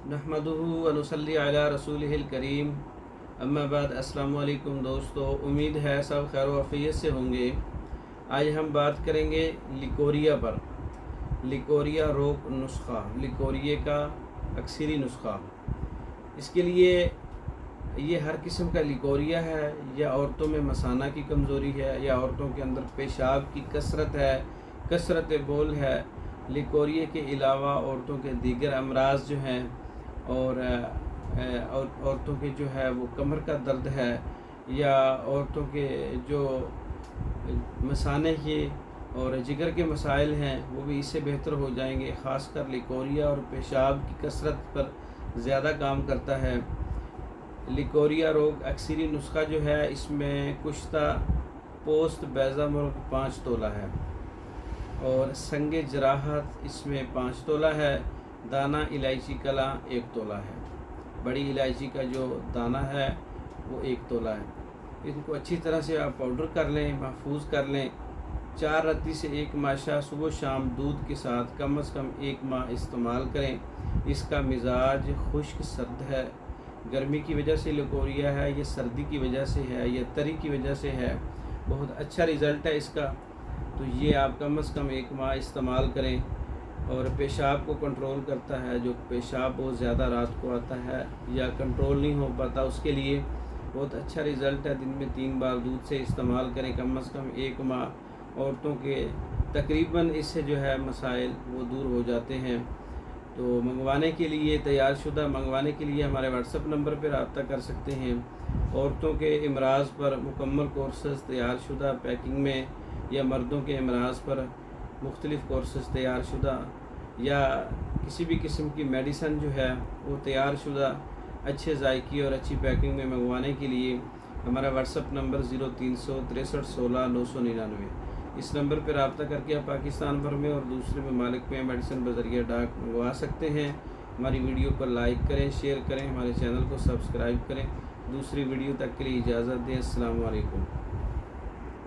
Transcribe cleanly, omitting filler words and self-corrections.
नहमदुहु व नुसल्ली अला रसूलिहिल करीम। अम्मा बाद अस्सलामु अलैकुम दोस्तों, उम्मीद है सब खैर व आफियत से होंगे। आज हम बात करेंगे लिकोरिया पर। लिकोरिया रोग नुस्खा, लिकोरिया का अक्सरी नुस्खा। इसके लिए ये हर किस्म का लिकोरिया है या औरतों में मसाना की कमज़ोरी है या औरतों के अंदर पेशाब की कसरत है, कसरत बोल है। लिकोरिया के अलावा औरतों के दीगर अमराज जो हैं और औरतों के जो है वो कमर का दर्द है या औरतों के जो मसाने के और जिगर के मसाइल हैं वो भी इससे बेहतर हो जाएंगे। ख़ासकर लिकोरिया और पेशाब की कसरत पर ज़्यादा काम करता है। लिकोरिया रोग अक्सरी नुस्खा जो है इसमें कुश्ता पोस्त बैज़ा मुर्ग 5 तोला है और संगे जराहत इसमें 5 तोला है। दाना इलायची कला 1 तोला है। बड़ी इलायची का जो दाना है वो 1 तोला है। इनको अच्छी तरह से आप पाउडर कर लें, महफूज कर लें। 4 रत्ती से 1 माशा सुबह शाम दूध के साथ कम से कम 1 माह इस्तेमाल करें। इसका मिजाज खुश्क सर्द है। गर्मी की वजह से लिकोरिया है, ये सर्दी की वजह से है, ये तरी की वजह से है। बहुत अच्छा रिज़ल्ट है इसका। तो ये आप कम से कम 1 माह इस्तेमाल करें। और पेशाब को कंट्रोल करता है, जो पेशाब बहुत ज़्यादा रात को आता है या कंट्रोल नहीं हो पाता, उसके लिए बहुत अच्छा रिज़ल्ट है। दिन में 3 बार दूध से इस्तेमाल करें कम से कम 1 माह। औरतों के तकरीबन इससे जो है मसाइल वो दूर हो जाते हैं। तो मंगवाने के लिए तैयारशुदा मंगवाने के लिए हमारे व्हाट्सएप नंबर पर रब्ता कर सकते हैं। औरतों के अमराज पर मुकम्मल कोर्सेज़ तैयारशुदा पैकिंग में या मर्दों के अमराज पर मुख्तलिफ़ कोर्सेज़ तैयारशुदा या किसी भी किस्म की मेडिसन जो है वो तैयारशुदा अच्छे ज़ायकी और अच्छी पैकिंग में मंगवाने के लिए हमारा व्हाट्सएप नंबर 0363 16 999। इस नंबर पर रब्ता करके आप पाकिस्तान भर में और दूसरे ममालिक में मेडिसिन बज़रिया डाक मंगवा सकते हैं। हमारी वीडियो को लाइक करें, शेयर करें, हमारे चैनल को सब्सक्राइब करें। दूसरी वीडियो तक के लिए इजाज़त दें। अस्सलामु अलैकुम।